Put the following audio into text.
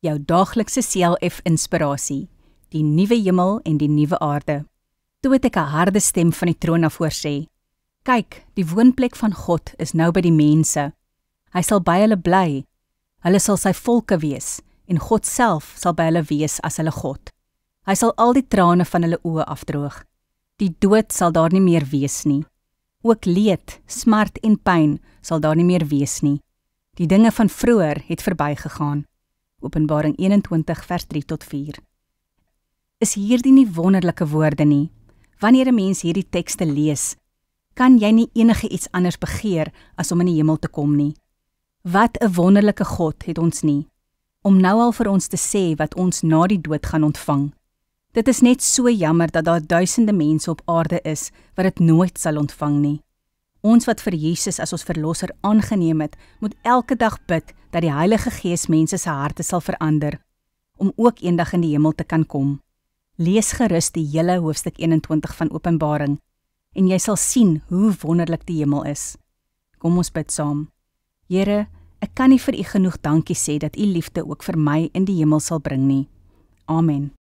jou daaglikse CLF inspirasie, die nuwe hemel en die nuwe aarde. Toe het ek 'n harde stem van die troon af hoor sê, kyk, die woonplek van God is nou by die mense. Hy sal by hulle bly, hulle sal sy volke wees, en God self sal by hulle wees as hulle God. Hy sal al die trane van hulle oë afdroog. Die dood sal daar nie meer wees nie. Ook leed, smart en pyn sal daar nie meer wees nie. Die dinge van vroeër het verbygegaan. Openbaring 21 vers 3 tot 4. Is hierdie nie wonderlike woorde nie? Wanneer 'n mens hierdie tekste lees, kan jy nie enige iets anders begeer as om in die hemel te kom nie. Wat 'n wonderlike God het ons nie, om nou al vir ons te sê wat ons na die dood gaan ontvang. Dit is net so jammer dat daar duisende mense op aarde is wat dit nooit sal ontvang nie. Ons wat vir Jesus as ons verlosser aangeneem het, moet elke dag bid dat die Heilige Gees mense se harte sal verander, om ook eendag in die hemel te kan kom. Lees gerus die hele hoofstuk 21 van Openbaring, en jy sal sien hoe wonderlik die hemel is. Kom ons bid saam. Here, ek kan nie vir U genoeg dankie sê dat U liefde ook vir my in die hemel sal bring nie. Amen.